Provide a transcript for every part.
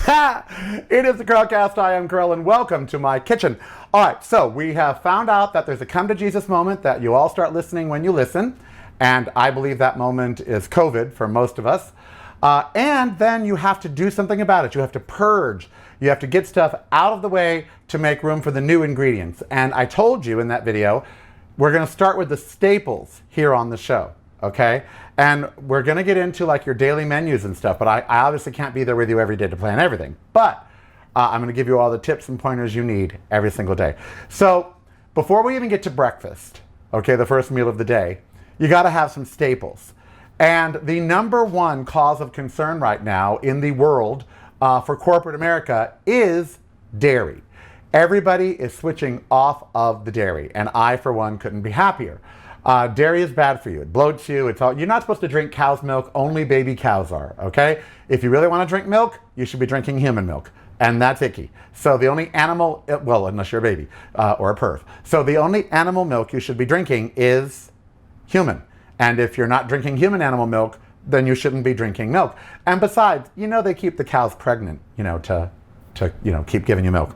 It is the Karelcast. I am Karel, and welcome to my kitchen. All right, so we have found out that there's a come to Jesus moment that you all start listening when you listen, and I believe that moment is COVID for most of us. And then you have to do something about it. You have to purge. You have to get stuff out of the way to make room for the new ingredients. And I told you in that video, we're going to start with the staples here on the show, okay? And we're going to get into like your daily menus and stuff, but I obviously can't be there with you every day to plan everything. But I'm going to give you all the tips and pointers you need every single day. So before we even get to breakfast, okay, the first meal of the day, you got to have some staples. And the number one cause of concern right now in the world for corporate America is dairy. Everybody is switching off of the dairy, and I, for one, couldn't be happier. Dairy is bad for you. It bloats you. You're not supposed to drink cow's milk. Only baby cows are, okay? If you really want to drink milk, you should be drinking human milk, and that's icky. So the only animal, well, unless you're a baby or a perv. So the only animal milk you should be drinking is human. And if you're not drinking human animal milk, then you shouldn't be drinking milk. And besides, you know they keep the cows pregnant, to keep giving you milk.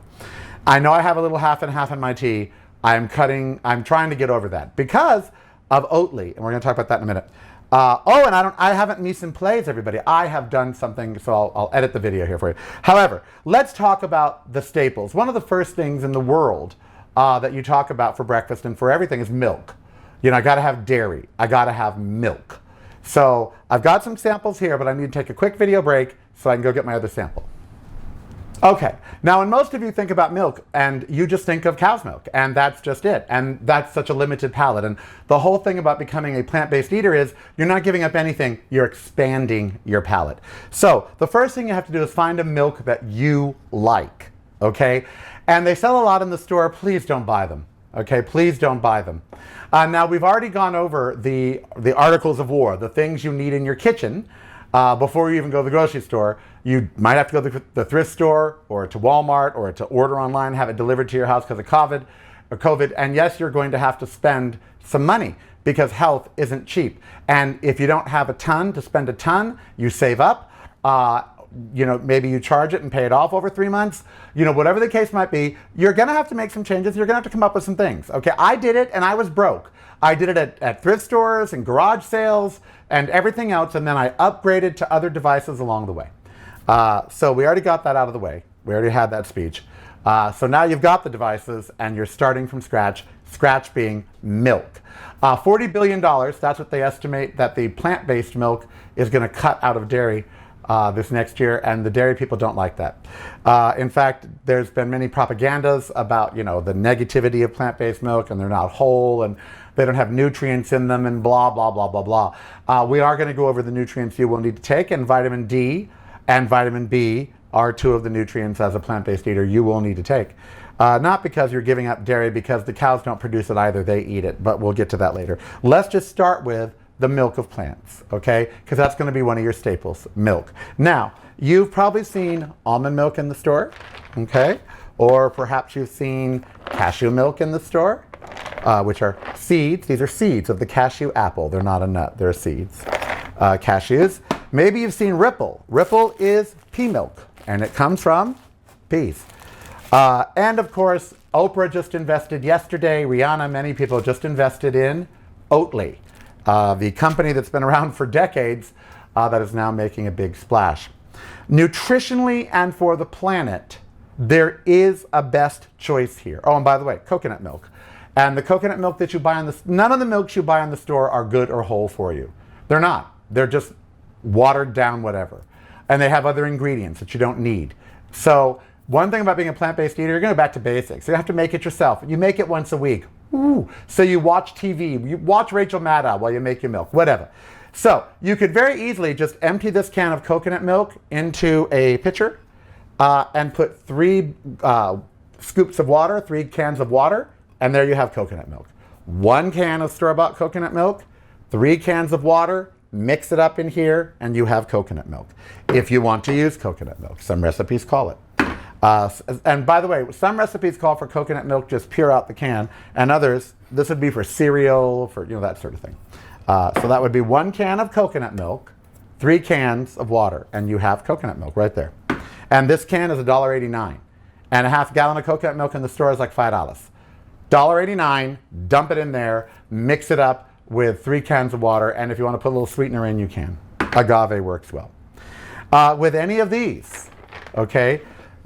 I know I have a little half and half in my tea. I'm trying to get over that because of Oatly, and we're going to talk about that in a minute. And I haven't mise en place, everybody. I have done something, so I'll edit the video here for you. However, let's talk about the staples. One of the first things in the world that you talk about for breakfast and for everything is milk. I got to have dairy. I got to have milk. So I've got some samples here, but I need to take a quick video break so I can go get my other sample. Okay, now when most of you think about milk, and you just think of cow's milk, and that's just it, and that's such a limited palate. And the whole thing about becoming a plant-based eater is you're not giving up anything, you're expanding your palate. So the first thing you have to do is find a milk that you like, okay? And they sell a lot in the store. Please don't buy them, okay? Please don't buy them. Now we've already gone over the articles of war, the things you need in your kitchen. Before you even go to the grocery store, you might have to go to the thrift store or to Walmart or to order online, have it delivered to your house because of COVID. And yes, you're going to have to spend some money because health isn't cheap. And if you don't have a ton to spend a ton, you save up. Maybe you charge it and pay it off over 3 months. Whatever the case might be, you're going to have to make some changes. You're going to have to come up with some things. Okay, I did it and I was broke. I did it at thrift stores and garage sales and everything else, and then I upgraded to other devices along the way. So we already got that out of the way. We already had that speech. So now you've got the devices and you're starting from scratch being milk. $40 billion, that's what they estimate that the plant-based milk is going to cut out of dairy this next year, and the dairy people don't like that. In fact, there's been many propagandas about, the negativity of plant-based milk, and they're not whole, and they don't have nutrients in them, and blah, blah, blah, blah, blah. We are going to go over the nutrients you will need to take, and vitamin D and vitamin B are two of the nutrients as a plant-based eater you will need to take. Not because you're giving up dairy, because the cows don't produce it either, they eat it, but we'll get to that later. Let's just start with the milk of plants, okay? Because that's going to be one of your staples, milk. Now, you've probably seen almond milk in the store, okay? Or perhaps you've seen cashew milk in the store, which are seeds. These are seeds of the cashew apple. They're not a nut, they're seeds. Cashews. Maybe you've seen Ripl. Ripl is pea milk, and it comes from peas. And of course, Oprah just invested yesterday, Rihanna, many people just invested in Oatly. The company that's been around for decades that is now making a big splash. Nutritionally and for the planet, there is a best choice here. Oh, and by the way, coconut milk. And the coconut milk that you buy none of the milks you buy in the store are good or whole for you. They're not. They're just watered down whatever. And they have other ingredients that you don't need. So one thing about being a plant-based eater, you're going to go back to basics. You have to make it yourself. You make it once a week. Ooh. So you watch TV, you watch Rachel Maddow while you make your milk, whatever. So you could very easily just empty this can of coconut milk into a pitcher and put 3 scoops of water, 3 cans of water, and there you have coconut milk. 1 can of store-bought coconut milk, 3 cans of water, mix it up in here, and you have coconut milk. If you want to use coconut milk, some recipes call it. And by the way, some recipes call for coconut milk just pure out the can, and others, this would be for cereal, for that sort of thing. So that would be 1 can of coconut milk, 3 cans of water, and you have coconut milk right there. And this can is $1.89. And a half gallon of coconut milk in the store is like $5. $1.89, dump it in there, mix it up with 3 cans of water, and if you want to put a little sweetener in, you can. Agave works well. With any of these, okay,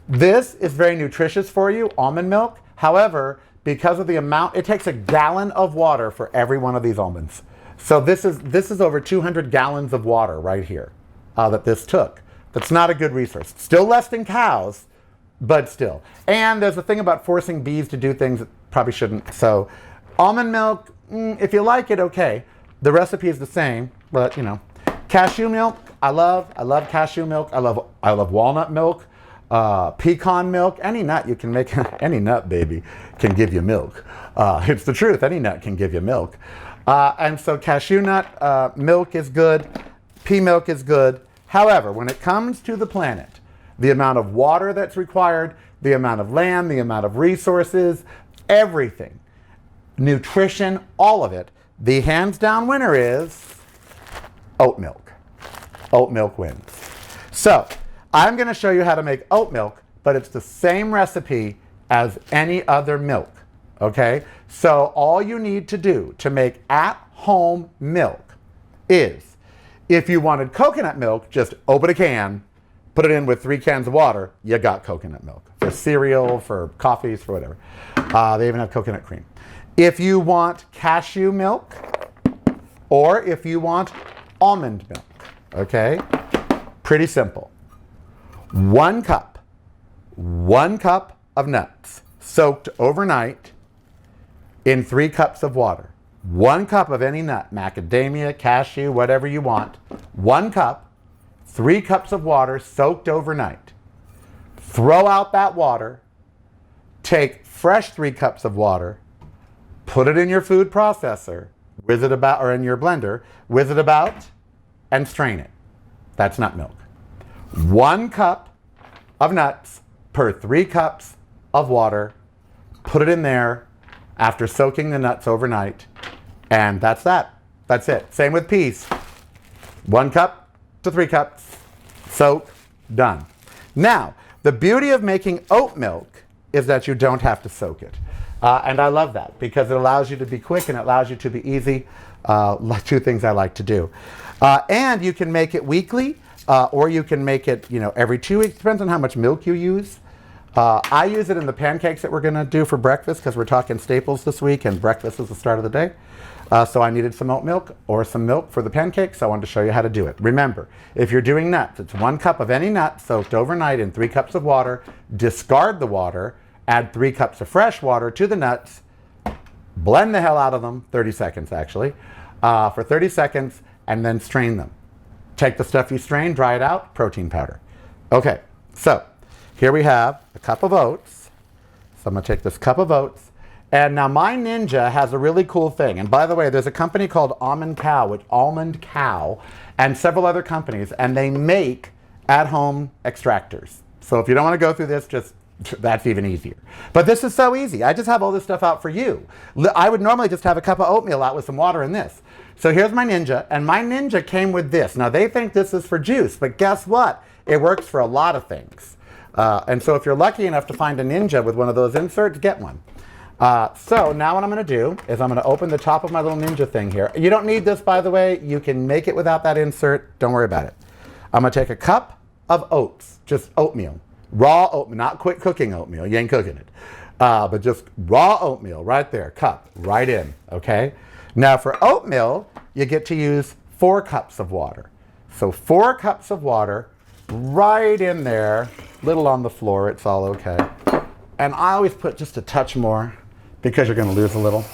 this is very nutritious for you, almond milk. However, because of the amount, it takes a gallon of water for every one of these almonds. So this is over 200 gallons of water right here that this took. That's not a good resource. Still less than cows, but still. And there's a thing about forcing bees to do things that probably shouldn't. So almond milk, if you like it, okay. The recipe is the same, but you know. Cashew milk, I love cashew milk. I love walnut milk, pecan milk. Any nut you can make, any nut, baby, can give you milk. It's the truth. Any nut can give you milk. And so cashew nut milk is good. Pea milk is good. However, when it comes to the planet, the amount of water that's required, the amount of land, the amount of resources, everything, nutrition, all of it, the hands down winner is oat milk. Oat milk wins. So I'm going to show you how to make oat milk, but it's the same recipe as any other milk. Okay? So all you need to do to make at-home milk is, if you wanted coconut milk, just open a can, put it in with 3 cans of water, you got coconut milk. For cereal, for coffees, for whatever. They even have coconut cream. If you want cashew milk, or if you want almond milk, okay? Pretty simple. 1 cup of nuts soaked overnight in 3 cups of water. 1 cup of any nut, macadamia, cashew, whatever you want. 1 cup, 3 cups of water soaked overnight. Throw out that water, take fresh 3 cups of water, put it in your food processor, whiz it about, or in your blender, whiz it about, and strain it. That's nut milk. 1 cup of nuts per 3 cups of water. Put it in there after soaking the nuts overnight, and that's that. That's it. Same with peas. 1 cup to 3 cups, soak, done. Now, the beauty of making oat milk is that you don't have to soak it. And I love that because it allows you to be quick and it allows you to be easy. 2 things I like to do. And you can make it weekly, or you can make it, every 2 weeks. Depends on how much milk you use. I use it in the pancakes that we're going to do for breakfast because we're talking staples this week and breakfast is the start of the day. So I needed some oat milk or some milk for the pancakes. So I wanted to show you how to do it. Remember, if you're doing nuts, it's 1 cup of any nut soaked overnight in 3 cups of water. Discard the water. Add 3 cups of fresh water to the nuts. Blend the hell out of them, 30 seconds actually, for 30 seconds, and then strain them. Take the stuff you strain, dry it out, protein powder. Okay, so here we have a cup of oats. So I'm going to take this cup of oats. And now my Ninja has a really cool thing. And by the way, there's a company called Almond Cow, and several other companies, and they make at-home extractors. So if you don't want to go through this, that's even easier. But this is so easy. I just have all this stuff out for you. I would normally just have a cup of oatmeal out with some water in this. So here's my Ninja, and my Ninja came with this. Now they think this is for juice, but guess what? It works for a lot of things. And so if you're lucky enough to find a Ninja with one of those inserts, get one. So now what I'm going to do is I'm going to open the top of my little Ninja thing here. You don't need this, by the way. You can make it without that insert. Don't worry about it. I'm going to take a cup of oats, just oatmeal. Raw oatmeal, not quick cooking oatmeal. You ain't cooking it. But just raw oatmeal right there, cup, right in, okay? Now for oatmeal, you get to use 4 cups of water. So 4 cups of water right in there, little on the floor, it's all okay. And I always put just a touch more because you're gonna lose a little.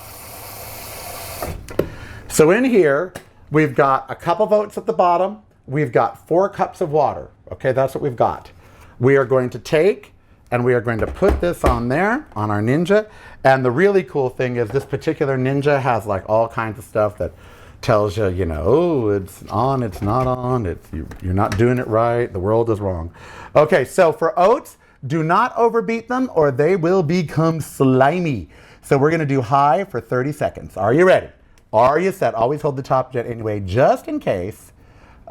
So in here, we've got a cup of oats at the bottom. We've got 4 cups of water. Okay, that's what we've got. We are going to take and we are going to put this on there, on our Ninja. And the really cool thing is this particular Ninja has like all kinds of stuff that tells you, oh, it's on, it's not on, you're not doing it right, the world is wrong. Okay, so for oats, do not overbeat them or they will become slimy. So we're gonna do high for 30 seconds. Are you ready? Are you set? Always hold the top jet anyway, just in case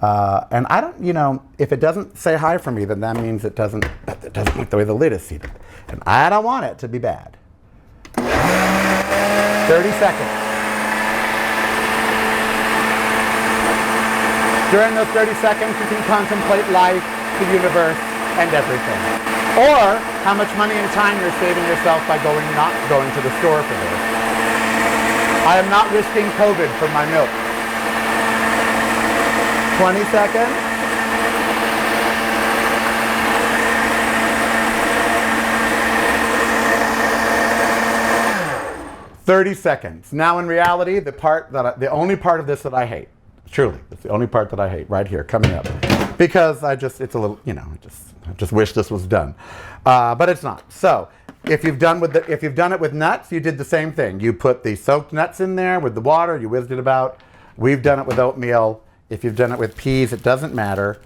And I don't, if it doesn't say hi for me, then that means it doesn't like the way the lid is seated. And I don't want it to be bad. 30 seconds. During those 30 seconds, you can contemplate life, the universe, and everything. Or how much money and time you're saving yourself by not going to the store for this. I am not risking COVID for my milk. 20 seconds. "30 seconds. Now in reality, the only part of this that I hate, truly, it's the only part that I hate right here coming up. Because it's a little, I just wish this was done. But it's not. So if you've done it with nuts, you did the same thing. You put the soaked nuts in there with the water, you whizzed it about. We've done it with oatmeal. If you've done it with peas, it doesn't matter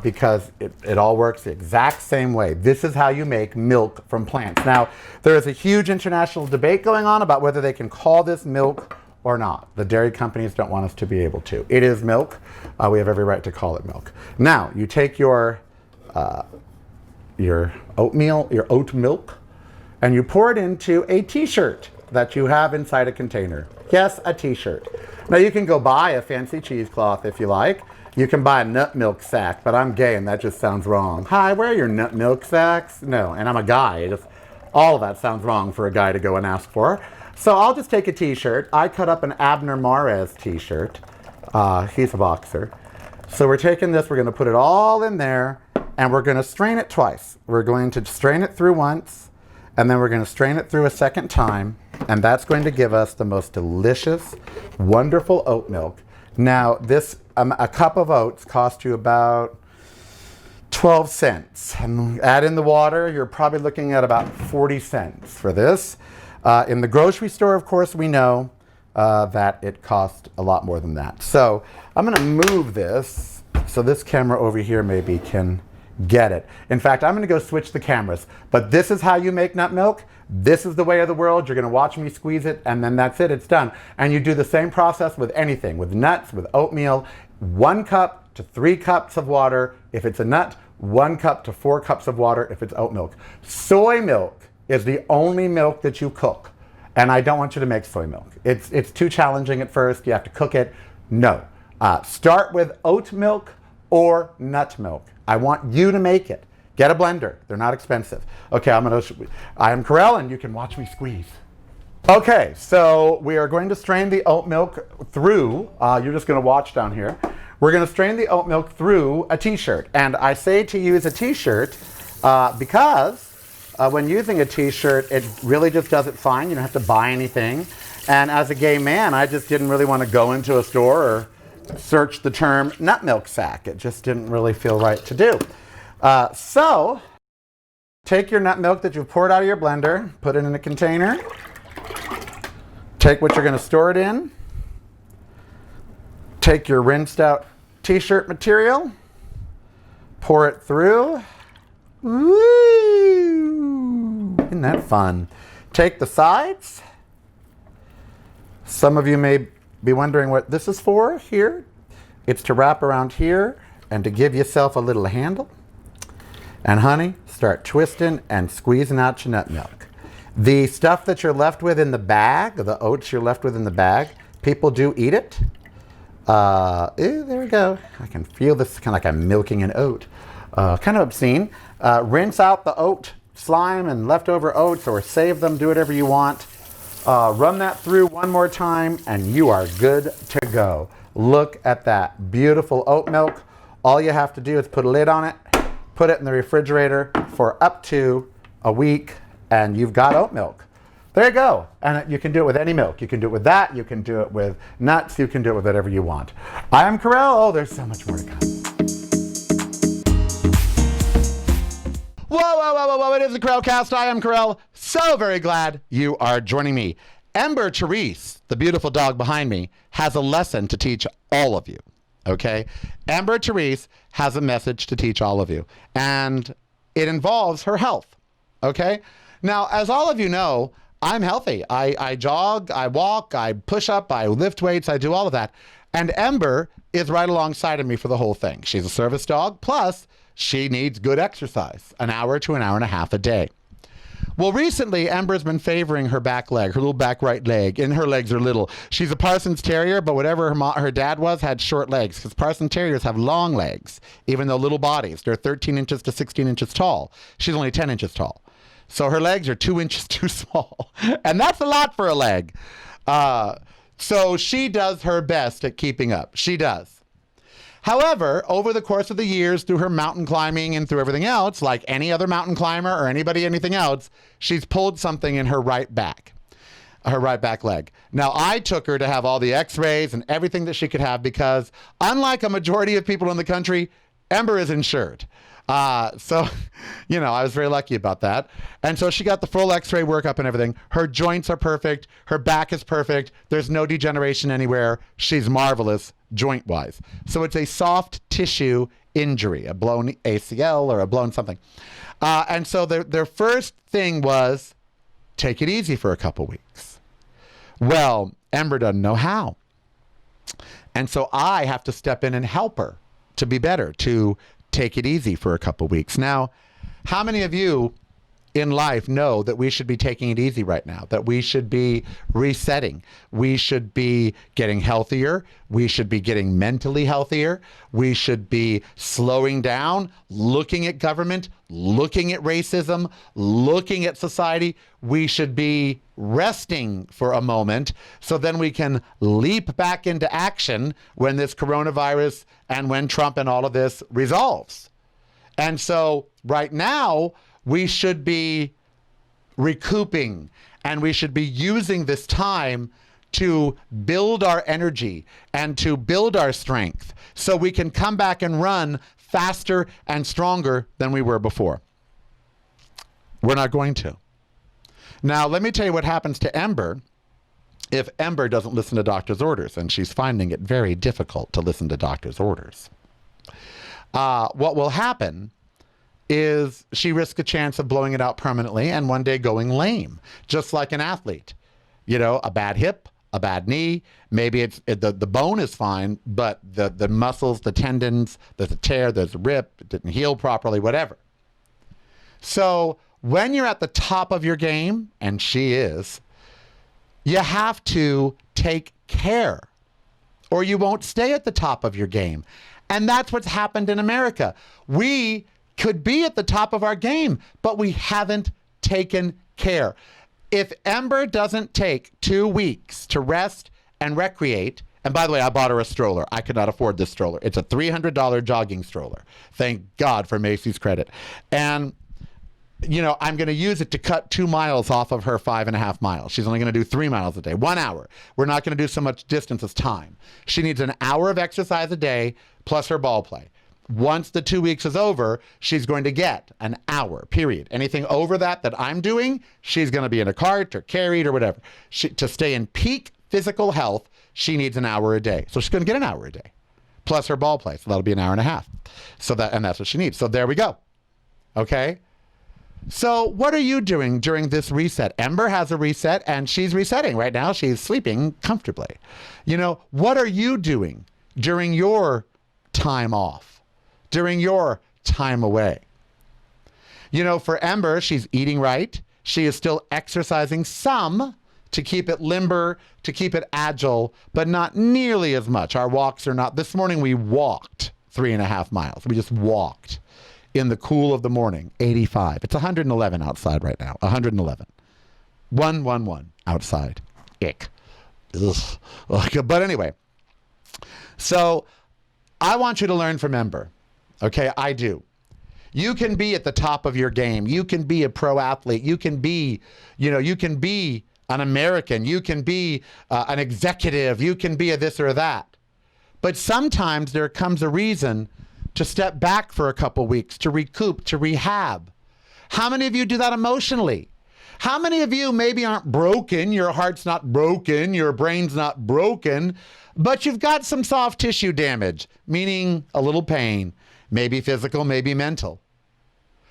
because it all works the exact same way. This is how you make milk from plants. Now, there is a huge international debate going on about whether they can call this milk or not. The dairy companies don't want us to be able to. It is milk. We have every right to call it milk. Now, you take your oatmeal, your oat milk, and you pour it into a t-shirt that you have inside a container. Yes, a t-shirt. Now you can go buy a fancy cheesecloth if you like. You can buy a nut milk sack, but I'm gay and that just sounds wrong. Hi, where are your nut milk sacks? No, and I'm a guy. All of that sounds wrong for a guy to go and ask for. So I'll just take a t-shirt. I cut up an Abner Mares t-shirt. He's a boxer. So we're taking this, we're going to put it all in there, and we're going to strain it twice. We're going to strain it through once, and then we're going to strain it through a second time, and that's going to give us the most delicious, wonderful oat milk. Now, a cup of oats costs you about 12 cents. And add in the water, you're probably looking at about 40 cents for this. In the grocery store, of course, we know that it costs a lot more than that. So I'm going to move this so this camera over here maybe can get it. In fact, I'm going to go switch the cameras. But this is how you make nut milk. This is the way of the world. You're going to watch me squeeze it, and then that's it. It's done. And you do the same process with anything, with nuts, with oatmeal. 1 cup to 3 cups of water if it's a nut. 1 cup to 4 cups of water if it's oat milk. Soy milk is the only milk that you cook. And I don't want you to make soy milk. It's too challenging at first. You have to cook it. No. Start with oat milk or nut milk. I want you to make it. Get a blender. They're not expensive. Okay, I am Karel, and you can watch me squeeze. Okay, so we are going to strain the oat milk through, you're just going to watch down here. We're going to strain the oat milk through a t-shirt. And I say to use a t-shirt because when using a t-shirt, it really just does it fine. You don't have to buy anything. And as a gay man, I just didn't really want to go into a store or search the term nut milk sack. It just didn't really feel right to do. So take your nut milk that you've poured out of your blender, put it in a container. Take what you're going to store it in. Take your rinsed out t-shirt material. Pour it through. Woo! Isn't that fun? Take the sides. Some of you may be wondering what this is for here. It's to wrap around here and to give yourself a little handle. And honey, start twisting and squeezing out your nut milk. The stuff that you're left with in the bag, the oats you're left with in the bag, people do eat it. There we go. I can feel this kind of like I'm milking an oat. Kind of obscene. Rinse out the oat slime and leftover oats, or save them, do whatever you want. Run that through one more time and you are good to go. Look at that beautiful oat milk. All you have to do is put a lid on it, put it in the refrigerator for up to a week, and you've got oat milk. There you go. And you can do it with any milk. You can do it with that. You can do it with nuts. You can do it with whatever you want. I am Karel. Oh, there's so much more to come. Whoa, whoa, whoa, whoa, whoa. It is the Karelcast. I am Karel. So very glad you are joining me. Ember Therese, the beautiful dog behind me, has a lesson to teach all of you. Okay? Ember Therese has a message to teach all of you. And it involves her health. Okay? Now, as all of you know, I'm healthy. I jog, I walk, I push up, I lift weights, I do all of that. And Ember is right alongside of me for the whole thing. She's a service dog, plus she needs good exercise, an hour to an hour and a half a day. Well, recently, Ember's been favoring her back leg, her little back right leg, and her legs are little. She's a Parsons Terrier, but whatever her dad was, had short legs, because Parsons Terriers have long legs, even though little bodies. They're 13 inches to 16 inches tall. She's only 10 inches tall. So her legs are 2 inches too small, and that's a lot for a leg. So she does her best at keeping up. She does. However, over the course of the years, through her mountain climbing and through everything else, like any other mountain climber or anything else, she's pulled something in her right back leg. Now, I took her to have all the x-rays and everything that she could have because, unlike a majority of people in the country, Ember is insured. So, I was very lucky about that. And so she got the full x-ray workup and everything. Her joints are perfect. Her back is perfect. There's no degeneration anywhere. She's marvelous joint-wise. So it's a soft tissue injury, a blown ACL or a blown something. And so their first thing was take it easy for a couple weeks. Well, Ember doesn't know how. And so I have to step in and help her to be better, to take it easy for a couple weeks. Now, how many of you in life know that we should be taking it easy right now, that we should be resetting, we should be getting healthier, we should be getting mentally healthier, we should be slowing down, looking at government, looking at racism, looking at society. We should be resting for a moment so then we can leap back into action when this coronavirus and when Trump and all of this resolves. And so right now, we should be recouping and we should be using this time to build our energy and to build our strength so we can come back and run faster and stronger than we were before. We're not going to. Now, let me tell you what happens to Ember if Ember doesn't listen to doctor's orders, and she's finding it very difficult to listen to doctor's orders. What will happen is she risks a chance of blowing it out permanently and one day going lame, just like an athlete. A bad hip, a bad knee, maybe the bone is fine, but the muscles, the tendons, there's a tear, there's a rip, it didn't heal properly, whatever. So when you're at the top of your game, and she is, you have to take care or you won't stay at the top of your game. And that's what's happened in America. We could be at the top of our game, but we haven't taken care. If Ember doesn't take 2 weeks to rest and recreate, and by the way, I bought her a stroller. I could not afford this stroller. It's a $300 jogging stroller. Thank God for Macy's credit. And I'm going to use it to cut 2 miles off of her 5.5 miles. She's only going to do 3 miles a day, 1 hour. We're not going to do so much distance as time. She needs an hour of exercise a day plus her ball play. Once the 2 weeks is over, she's going to get an hour, period. Anything over that I'm doing, she's going to be in a cart or carried or whatever. To stay in peak physical health, she needs an hour a day. So she's going to get an hour a day plus her ball play. So that'll be an hour and a half. And that's what she needs. So there we go. Okay. So what are you doing during this reset? Ember has a reset and she's resetting right now. She's sleeping comfortably. What are you doing during your time off, during your time away? For Ember, she's eating right. She is still exercising some to keep it limber, to keep it agile, but not nearly as much. Our walks are not. This morning we walked 3.5 miles. We just walked. In the cool of the morning, 85. It's 111 outside right now. 111. 111 outside. Ick. Ugh. But anyway, so I want you to learn from Ember. Okay, I do. You can be at the top of your game. You can be a pro athlete. You can be, you can be an American. You can be an executive. You can be a this or that. But sometimes there comes a reason to step back for a couple weeks, to recoup, to rehab. How many of you do that emotionally? How many of you maybe aren't broken, your heart's not broken, your brain's not broken, but you've got some soft tissue damage, meaning a little pain, maybe physical, maybe mental?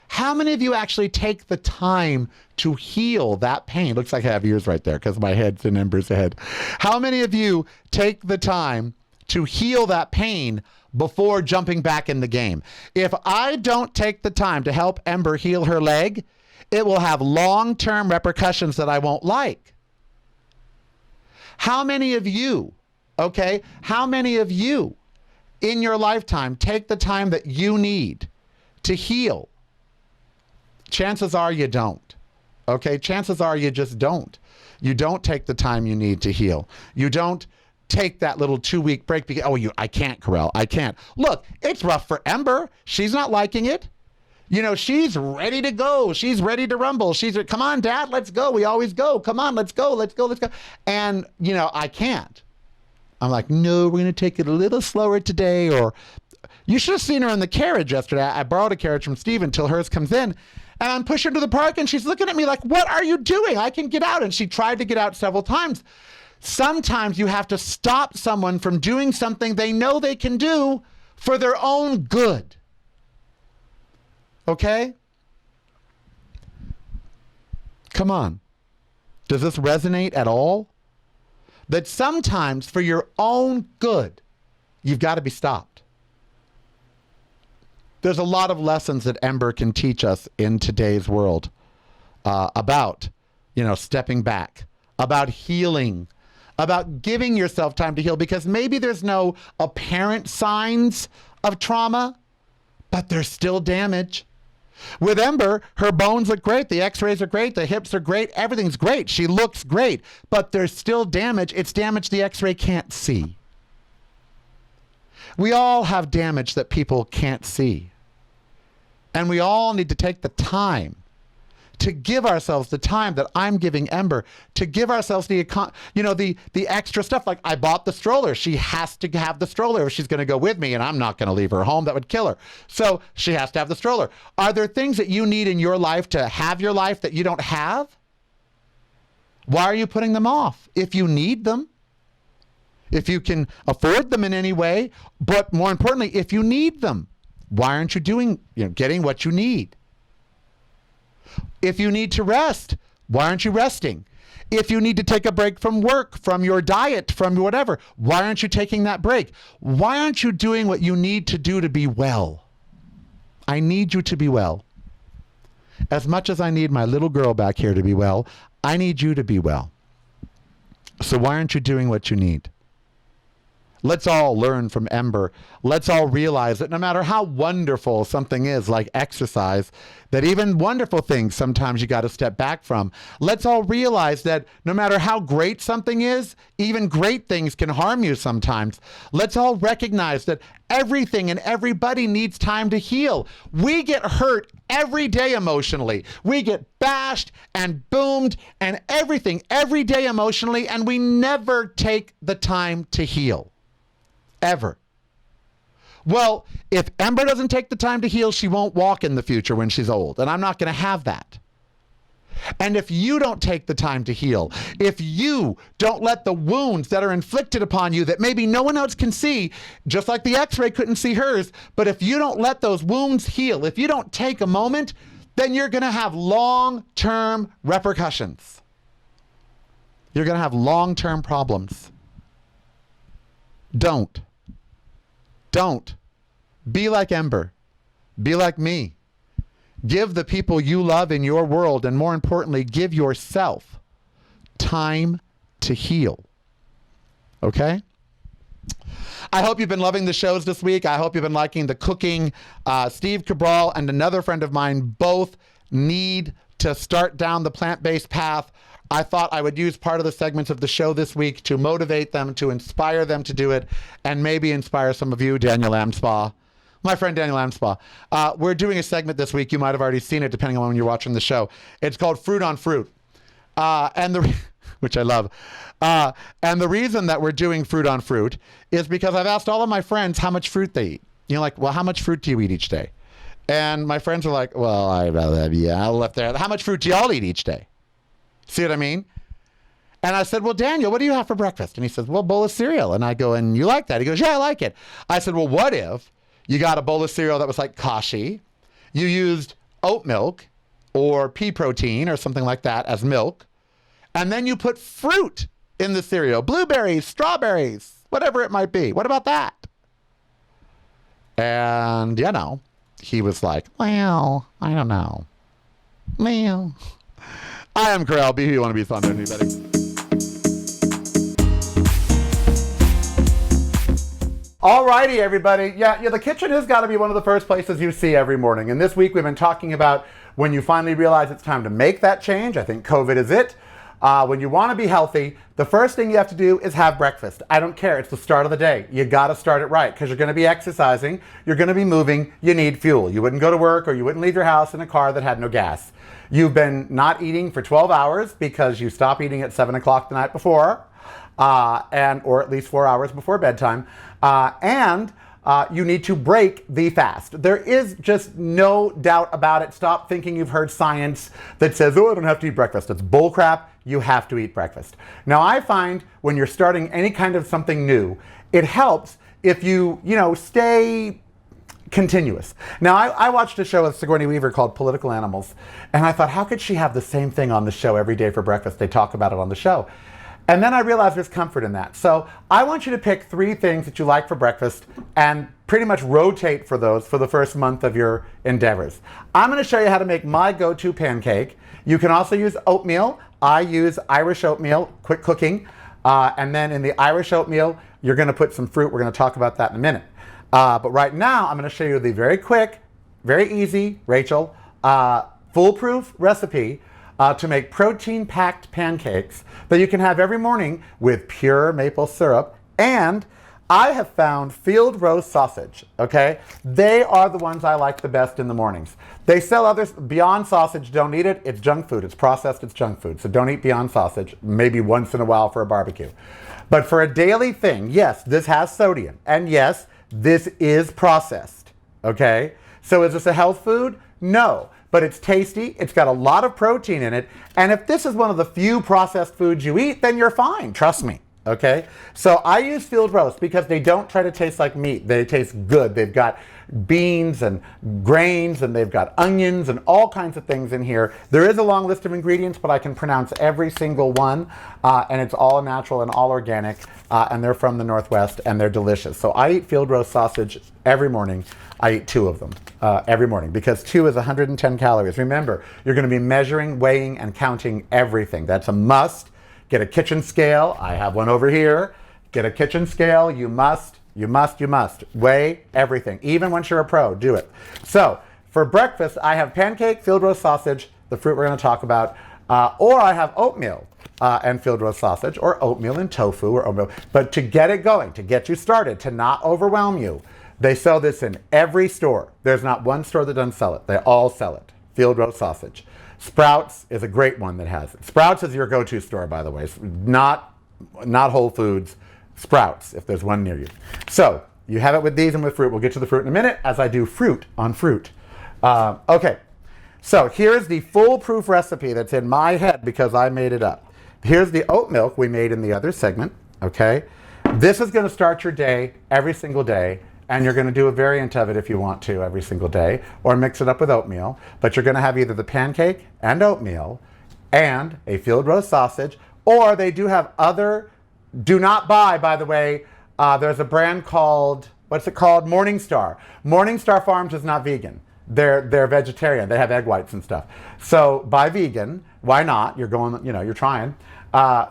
How many of you actually take the time to heal that pain? Looks like I have ears right there because my head's in Ember's head. How many of you take the time to heal that pain before jumping back in the game. If I don't take the time to help Ember heal her leg, it will have long-term repercussions that I won't like. How many of you, okay, how many of you in your lifetime take the time that you need to heal? Chances are you don't. Okay, chances are you just don't. You don't take the time you need to heal. You don't take that little 2-week break because, I can't, Karel, I can't. Look, it's rough for Ember. She's not liking it. You know, she's ready to go. She's ready to rumble. Come on, Dad, let's go. We always go. Come on, let's go, let's go, let's go. And, I can't. I'm like, no, we're going to take it a little slower today. Or you should have seen her in the carriage yesterday. I borrowed a carriage from Steve until hers comes in. And I'm pushing her to the park and she's looking at me like, what are you doing? I can get out. And she tried to get out several times. Sometimes you have to stop someone from doing something they know they can do for their own good. Okay? Come on. Does this resonate at all? That sometimes for your own good, you've got to be stopped. There's a lot of lessons that Ember can teach us in today's world about, stepping back, about healing, about giving yourself time to heal, because maybe there's no apparent signs of trauma, but there's still damage. With Ember, her bones look great. The x-rays are great. The hips are great. Everything's great. She looks great, but there's still damage. It's damage the x-ray can't see. We all have damage that people can't see. And we all need to take the time to give ourselves the time that I'm giving Ember, to give ourselves the extra stuff. Like, I bought the stroller. She has to have the stroller if she's going to go with me, and I'm not going to leave her home. That would kill her. So she has to have the stroller. Are there things that you need in your life to have your life that you don't have? Why are you putting them off? If you need them, if you can afford them in any way, but more importantly, if you need them, why aren't you getting what you need? If you need to rest, why aren't you resting? If you need to take a break from work, from your diet, from whatever, why aren't you taking that break? Why aren't you doing what you need to do to be well? I need you to be well. As much as I need my little girl back here to be well, I need you to be well. So why aren't you doing what you need? Let's all learn from Ember. Let's all realize that no matter how wonderful something is, like exercise, that even wonderful things sometimes you got to step back from. Let's all realize that no matter how great something is, even great things can harm you sometimes. Let's all recognize that everything and everybody needs time to heal. We get hurt every day emotionally. We get bashed and boomed and everything every day emotionally, and we never take the time to heal. Ever. Well, if Ember doesn't take the time to heal, she won't walk in the future when she's old. And I'm not going to have that. And if you don't take the time to heal, if you don't let the wounds that are inflicted upon you that maybe no one else can see, just like the x-ray couldn't see hers, but if you don't let those wounds heal, if you don't take a moment, then you're going to have long-term repercussions. You're going to have long-term problems. Don't be like Ember. Be like me. Give the people you love in your world, and more importantly, give yourself time to heal. Okay? I hope you've been loving the shows this week. I hope you've been liking the cooking. Steve Cabral and another friend of mine both need to start down the plant-based path. I thought I would use part of the segments of the show this week to motivate them, to inspire them to do it, and maybe inspire some of you, Daniel Amspaugh, my friend Daniel Amspaugh. We're doing a segment this week. You might have already seen it, depending on when you're watching the show. It's called Fruit on Fruit, which I love. And the reason that we're doing Fruit on Fruit is because I've asked all of my friends how much fruit they eat. Like, well, how much fruit do you eat each day? And my friends are like, well, I left there. How much fruit do y'all eat each day? See what I mean? And I said, well, Daniel, what do you have for breakfast? And he says, well, a bowl of cereal. And I go, and you like that? He goes, yeah, I like it. I said, well, what if you got a bowl of cereal that was like kashi, you used oat milk or pea protein or something like that as milk, and then you put fruit in the cereal, blueberries, strawberries, whatever it might be. What about that? And, he was like, well, I don't know. Well, I am Karel. Be who you want to be. Thunder, anybody. Alrighty, everybody. Yeah, the kitchen has got to be one of the first places you see every morning. And this week we've been talking about when you finally realize it's time to make that change. I think COVID is it. When you want to be healthy, the first thing you have to do is have breakfast. I don't care. It's the start of the day. You got to start it right because you're going to be exercising. You're going to be moving. You need fuel. You wouldn't go to work or you wouldn't leave your house in a car that had no gas. You've been not eating for 12 hours because you stopped eating at 7 o'clock the night before, or at least 4 hours before bedtime. You need to break the fast. There is just no doubt about it. Stop thinking you've heard science that says, oh, I don't have to eat breakfast. It's bullcrap. You have to eat breakfast. Now, I find when you're starting any kind of something new, it helps if you stay continuous. Now, I watched a show with Sigourney Weaver called Political Animals, and I thought, how could she have the same thing on the show every day for breakfast? They talk about it on the show. And then I realized there's comfort in that. So I want you to pick 3 things that you like for breakfast and pretty much rotate for those for the first month of your endeavors. I'm going to show you how to make my go-to pancake. You can also use oatmeal. I use Irish oatmeal, quick cooking. And then in the Irish oatmeal, you're going to put some fruit. We're going to talk about that in a minute. But right now, I'm going to show you the very quick, very easy, Rachel, foolproof recipe to make protein-packed pancakes that you can have every morning with pure maple syrup. And I have found field roast sausage, okay? They are the ones I like the best in the mornings. They sell others. Beyond Sausage, don't eat it. It's junk food. It's processed. It's junk food. So don't eat Beyond Sausage, maybe once in a while for a barbecue. But for a daily thing, yes, this has sodium. And yes, this is processed, okay? So is this a health food? No. But it's tasty, it's got a lot of protein in it, and if this is one of the few processed foods you eat, then you're fine, trust me, okay? So I use field roast because they don't try to taste like meat. They taste good. They've got beans and grains, and they've got onions and all kinds of things in here. There is a long list of ingredients, but I can pronounce every single one, and it's all natural and all organic, and they're from the Northwest, and they're delicious. So I eat field roast sausage every morning. I eat 2 of them every morning because 2 is 110 calories. Remember, you're going to be measuring, weighing, and counting everything. That's a must. Get a kitchen scale. I have one over here. Get a kitchen scale. You must weigh everything. Even once you're a pro, do it. So for breakfast, I have pancake, field roast sausage, the fruit we're going to talk about, or I have oatmeal and field roast sausage, or oatmeal and tofu, or oatmeal. But to get it going, to get you started, to not overwhelm you, they sell this in every store. There's not one store that doesn't sell it. They all sell it. Field roast sausage. Sprouts is a great one that has it. Sprouts is your go-to store, by the way. It's not Whole Foods. Sprouts, if there's one near you. So you have it with these and with fruit. We'll get to the fruit in a minute as I do fruit on fruit. Okay, so here's the foolproof recipe that's in my head because I made it up. Here's the oat milk we made in the other segment, okay? This is going to start your day every single day. And you're going to do a variant of it if you want to every single day, or mix it up with oatmeal. But you're going to have either the pancake and oatmeal and a field roast sausage, or they do have other, do not buy, by the way, there's a brand called, what's it called? Morningstar. Morningstar Farms is not vegan. They're vegetarian. They have egg whites and stuff. So buy vegan. Why not? You're going, you're trying.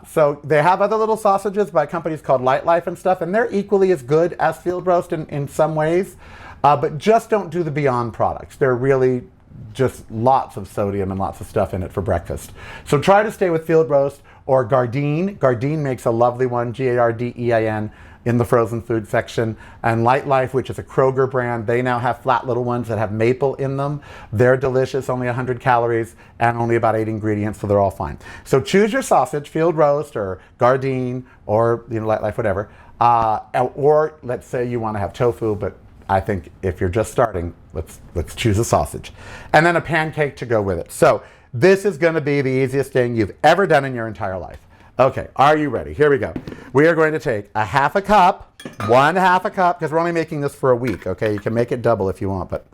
So they have other little sausages by companies called Light Life and stuff, and they're equally as good as field roast in some ways, but just don't do the Beyond products. They're really just lots of sodium and lots of stuff in it for breakfast. So try to stay with field roast or Gardein. Gardein makes a lovely one, Gardein, in the frozen food section. And Light Life, which is a Kroger brand, they now have flat little ones that have maple in them. They're delicious, only 100 calories and only about 8 ingredients, so they're all fine. So choose your sausage, field roast or Gardein or Light Life, whatever. Or let's say you want to have tofu, but I think if you're just starting, let's choose a sausage. And then a pancake to go with it. So this is going to be the easiest thing you've ever done in your entire life. Okay, are you ready? Here we go. We are going to take a half a cup, 1/2 cup, because we're only making this for a week, okay? You can make it double if you want, but,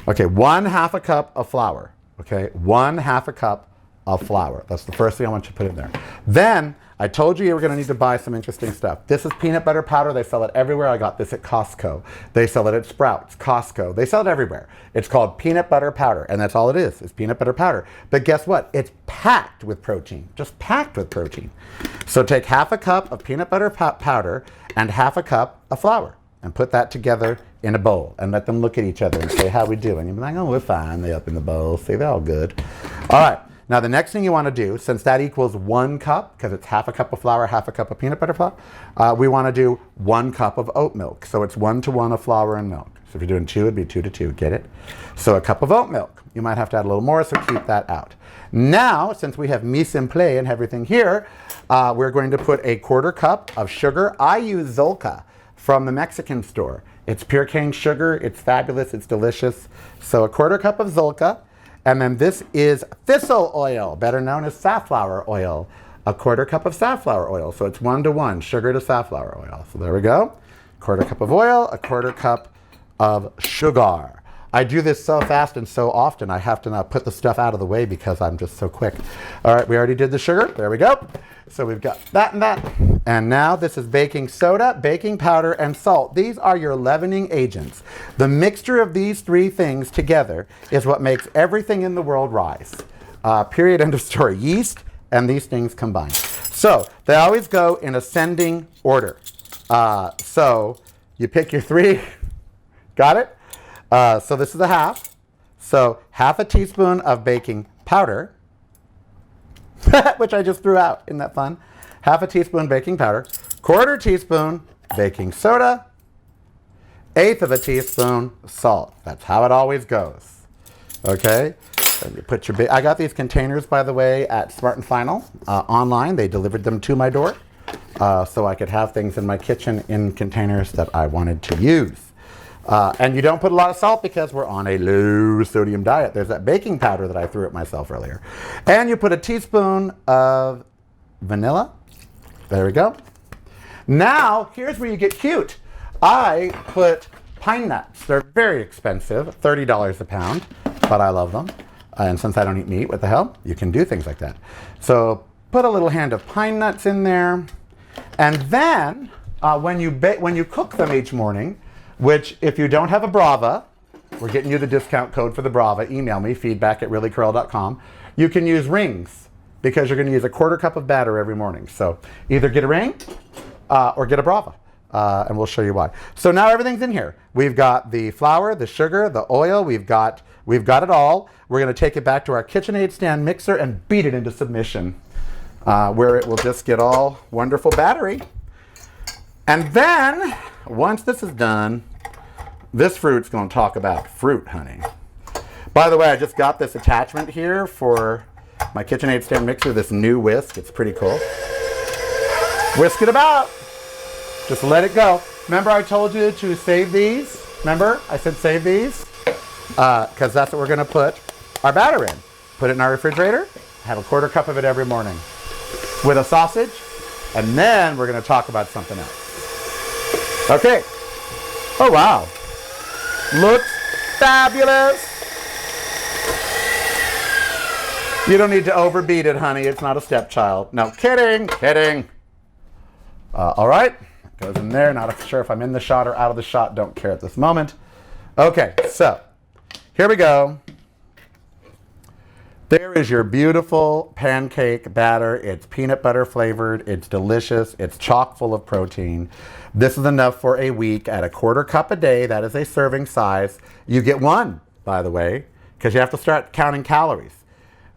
okay, 1/2 cup of flour, okay? 1/2 cup of flour. That's the first thing I want you to put in there. Then I told you were going to need to buy some interesting stuff. This is peanut butter powder. They sell it everywhere. I got this at Costco. They sell it at Sprouts, Costco. They sell it everywhere. It's called peanut butter powder, and that's all it is. It's peanut butter powder. But guess what? It's packed with protein, just packed with protein. So take half a cup of peanut butter powder and half a cup of flour and put that together in a bowl and let them look at each other and say, how we doing? You'll be like, oh, we're fine. They up in the bowl. See, they're all good. All right. Now, the next thing you want to do, since that equals 1 cup, because it's half a cup of flour, half a cup of peanut butter flour, we want to do 1 cup of oat milk. So it's 1-to-1 of flour and milk. So if you're doing 2, it'd be 2-to-2. Get it? So a cup of oat milk. You might have to add a little more, so keep that out. Now, since we have mise en place and everything here, we're going to put a 1/4 cup of sugar. I use Zolka from the Mexican store. It's pure cane sugar. It's fabulous. It's delicious. So a 1/4 cup of Zolka. And then this is thistle oil, better known as safflower oil. A 1/4 cup of safflower oil. So it's 1-to-1, sugar to safflower oil. So there we go. 1/4 cup of oil, a 1/4 cup of sugar. I do this so fast and so often, I have to now put the stuff out of the way because I'm just so quick. All right, we already did the sugar. There we go. So we've got that and that. And now this is baking soda, baking powder, and salt. These are your leavening agents. The mixture of these 3 things together is what makes everything in the world rise. Period, end of story. Yeast and these things combined. So they always go in ascending order. So you pick your 3. Got it? So this is a half. So half a teaspoon of baking powder, which I just threw out. Isn't that fun? Half a teaspoon baking powder, 1/4 teaspoon baking soda, 1/8 of a teaspoon salt. That's how it always goes. Okay? And you put your I got these containers, by the way, at Smart and Final online. They delivered them to my door so I could have things in my kitchen in containers that I wanted to use. And you don't put a lot of salt because we're on a low sodium diet. There's that baking powder that I threw at myself earlier. And you put a teaspoon of vanilla. There we go. Now, here's where you get cute. I put pine nuts. They're very expensive, $30 a pound, but I love them. And since I don't eat meat, what the hell? You can do things like that. So put a little hand of pine nuts in there. And then when you cook them each morning, which if you don't have a Brava, we're getting you the discount code for the Brava. Email me, feedback@reallykarel.com. You can use rings because you're going to use a 1/4 cup of batter every morning. So either get a ring or get a Brava, and we'll show you why. So now everything's in here. We've got the flour, the sugar, the oil. We've got it all. We're going to take it back to our KitchenAid stand mixer and beat it into submission, where it will just get all wonderful battery. And then, once this is done, this fruit's going to talk about fruit, honey. By the way, I just got this attachment here for my KitchenAid stand mixer, this new whisk. It's pretty cool. Whisk it about. Just let it go. Remember I told you to save these? Remember? I said save these? Because that's what we're going to put our batter in. Put it in our refrigerator. Have a 1/4 cup of it every morning with a sausage. And then we're going to talk about something else. Okay. Oh, wow. Looks fabulous. You don't need to overbeat it, honey. It's not a stepchild. No, kidding, kidding. All right. Goes in there. Not sure if I'm in the shot or out of the shot. Don't care at this moment. Okay, so here we go. There is your beautiful pancake batter. It's peanut butter flavored. It's delicious. It's chock full of protein. This is enough for a week at a 1/4 cup a day. That is a serving size. You get one, by the way, because you have to start counting calories.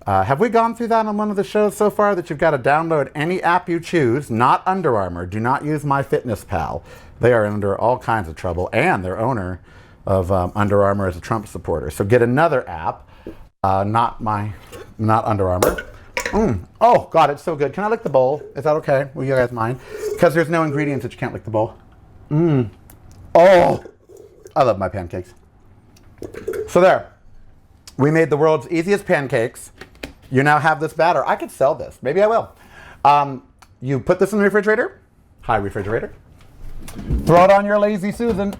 Have we gone through that on one of the shows so far that you've got to download any app you choose, not Under Armour. Do not use MyFitnessPal. They are under all kinds of trouble, and their owner of Under Armour is a Trump supporter. So get another app. Not Under Armour. Oh, God, it's so good. Can I lick the bowl? Is that okay? Will you guys mind? Because there's no ingredients that you can't lick the bowl. Oh, I love my pancakes. So there. We made the world's easiest pancakes. You now have this batter. I could sell this. Maybe I will. You put this in the refrigerator. Hi, refrigerator. Throw it on your lazy Susan.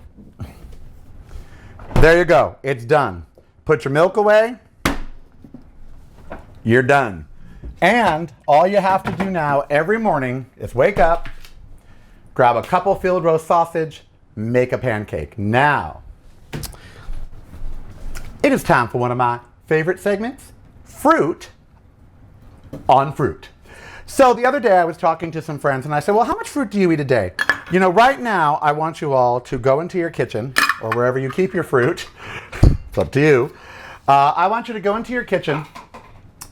There you go. It's done. Put your milk away. You're done. And all you have to do now every morning is wake up, grab a couple field roast sausage, make a pancake. Now, it is time for one of my favorite segments, Fruit on Fruit. So the other day I was talking to some friends and I said, well, how much fruit do you eat a day? You know, right now I want you all to go into your kitchen or wherever you keep your fruit. It's up to you. I want you to go into your kitchen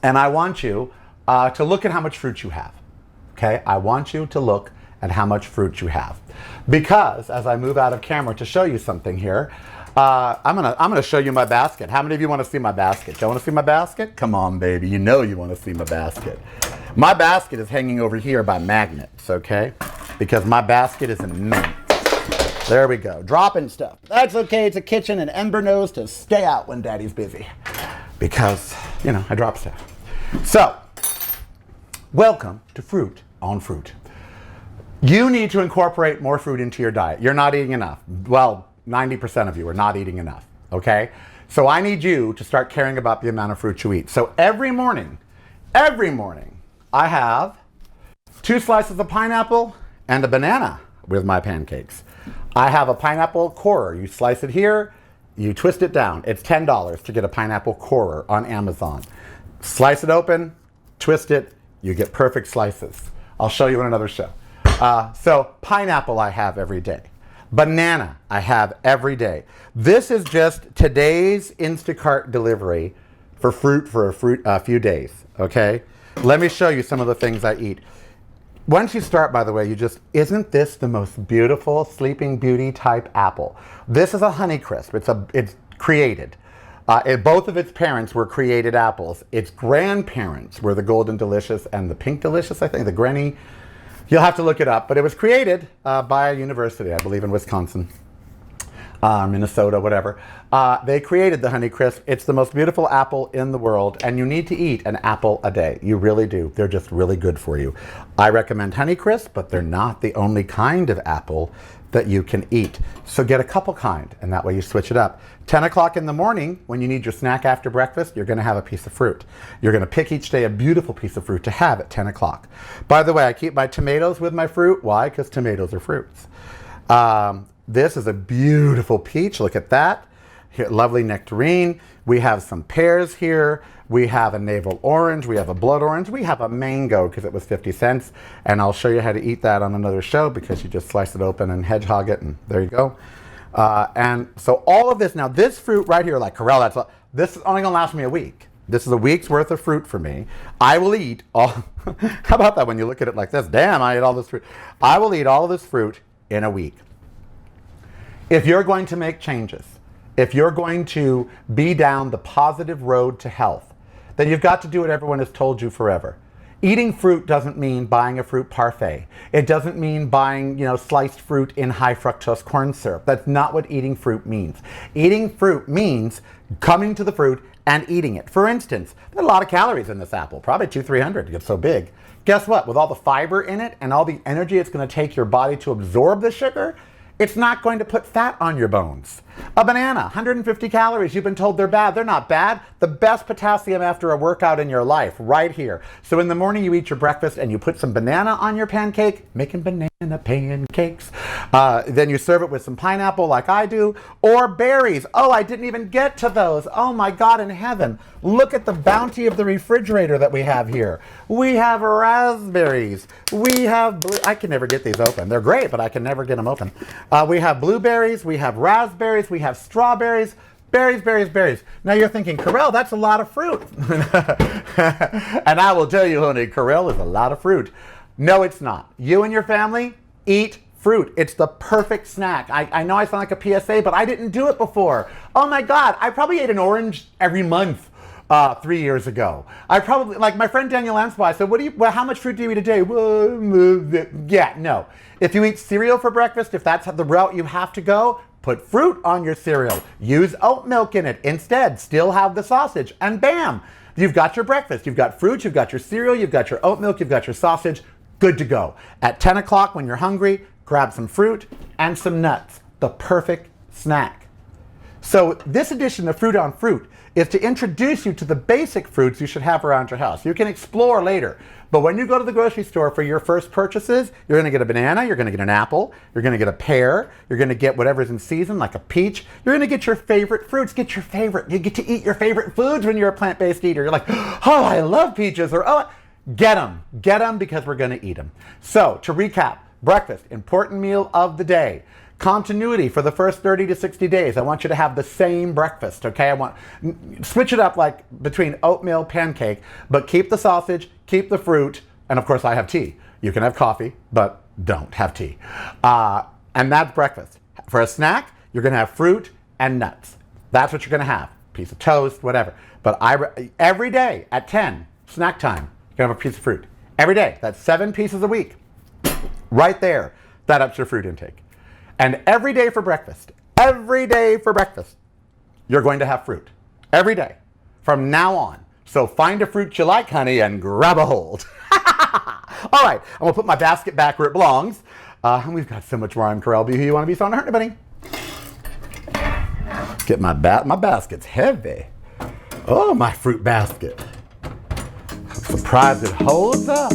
and I want you to look at how much fruit you have. Okay? I want you to look at how much fruit you have. Because as I move out of camera to show you something here, I'm gonna show you my basket. How many of you want to see my basket? Don't want to see my basket? Come on, baby. You know you want to see my basket. My basket is hanging over here by magnets, okay? Because my basket is immense. There we go. Dropping stuff. That's okay. It's a kitchen and Ember knows to stay out when Daddy's busy. Because, you know, I drop stuff. So, welcome to Fruit on Fruit. You need to incorporate more fruit into your diet. You're not eating enough. Well, 90% of you are not eating enough, okay? So I need you to start caring about the amount of fruit you eat. So every morning, I have 2 slices of pineapple and a banana with my pancakes. I have a pineapple corer. You slice it here, you twist it down. It's $10 to get a pineapple corer on Amazon. Slice it open, twist it, you get perfect slices. I'll show you in another show. So pineapple I have every day. Banana I have every day. This is just today's Instacart delivery for fruit for a few days, okay? Let me show you some of the things I eat. Once you start, by the way, isn't this the most beautiful Sleeping Beauty type apple? This is a Honeycrisp. It's created. Both of its parents were created apples. Its grandparents were the Golden Delicious and the Pink Delicious, I think, the Granny. You'll have to look it up, but it was created by a university, I believe in Wisconsin, Minnesota, whatever. They created the Honeycrisp. It's the most beautiful apple in the world, and you need to eat an apple a day. You really do. They're just really good for you. I recommend Honeycrisp, but they're not the only kind of apple that you can eat. So get a couple kind, and that way you switch it up. 10 o'clock in the morning, when you need your snack after breakfast, you're going to have a piece of fruit. You're going to pick each day a beautiful piece of fruit to have at 10 o'clock. By the way, I keep my tomatoes with my fruit. Why? Because tomatoes are fruits. This is a beautiful peach. Look at that. Here, lovely nectarine. We have some pears here. We have a navel orange. We have a blood orange. We have a mango because it was 50 cents. And I'll show you how to eat that on another show because you just slice it open and hedgehog it and there you go. And so all of this, now this fruit right here, like Karel, this is only gonna last me a week. This is a week's worth of fruit for me. I will eat all, how about that when you look at it like this? Damn, I ate all this fruit. I will eat all of this fruit in a week. If you're going to make changes, if you're going to be down the positive road to health, then you've got to do what everyone has told you forever. Eating fruit doesn't mean buying a fruit parfait. It doesn't mean buying, sliced fruit in high fructose corn syrup. That's not what eating fruit means. Eating fruit means coming to the fruit and eating it. For instance, there are a lot of calories in this apple, probably 200-300, it's so big. Guess what? With all the fiber in it and all the energy it's going to take your body to absorb the sugar, it's not going to put fat on your bones. A banana, 150 calories. You've been told they're bad. They're not bad. The best potassium after a workout in your life, right here. So in the morning you eat your breakfast and you put some banana on your pancake, making banana pancakes. Then you serve it with some pineapple like I do, or berries. Oh, I didn't even get to those. Oh my God in heaven. Look at the bounty of the refrigerator that we have here. We have raspberries. We have, I can never get these open. They're great, but I can never get them open. We have blueberries, we have raspberries, we have strawberries, berries. Now you're thinking, Karel, that's a lot of fruit. And I will tell you, honey, Karel is a lot of fruit. No, it's not. You and your family eat fruit. It's the perfect snack. I know I sound like a PSA, but I didn't do it before. Oh my God, I probably ate an orange every month 3 years ago. I probably, like my friend Daniel Anspa, I said, how much fruit do you eat a day? Yeah, no. If you eat cereal for breakfast, if that's the route you have to go, put fruit on your cereal. Use oat milk in it. Instead, still have the sausage. And bam, you've got your breakfast. You've got fruit, you've got your cereal, you've got your oat milk, you've got your sausage. Good to go. At 10 o'clock when you're hungry, grab some fruit and some nuts. The perfect snack. So this edition of Fruit on Fruit is to introduce you to the basic fruits you should have around your house. You can explore later, but when you go to the grocery store for your first purchases, you're gonna get a banana, you're gonna get an apple, you're gonna get a pear, you're gonna get whatever's in season, like a peach. You're gonna get your favorite fruits, you get to eat your favorite foods when you're a plant-based eater. You're like, oh, I love peaches, or oh, get them because we're gonna eat them. So to recap, breakfast, important meal of the day. Continuity for the first 30 to 60 days. I want you to have the same breakfast, okay? Switch it up like between oatmeal, pancake, but keep the sausage, keep the fruit, and of course I have tea. You can have coffee, but don't have tea. And that's breakfast. For a snack, you're gonna have fruit and nuts. That's what you're gonna have. Piece of toast, whatever. But every day at 10, snack time, you're gonna have a piece of fruit. Every day, that's 7 pieces a week. Right there, that ups your fruit intake. And every day for breakfast, you're going to have fruit. Every day, from now on. So find a fruit you like, honey, and grab a hold. All right, I'm gonna put my basket back where it belongs. And we've got so much more. I'm Karel. Be who you want to be, so don't hurt anybody. Get my basket's heavy. Oh, my fruit basket. I'm surprised it holds up.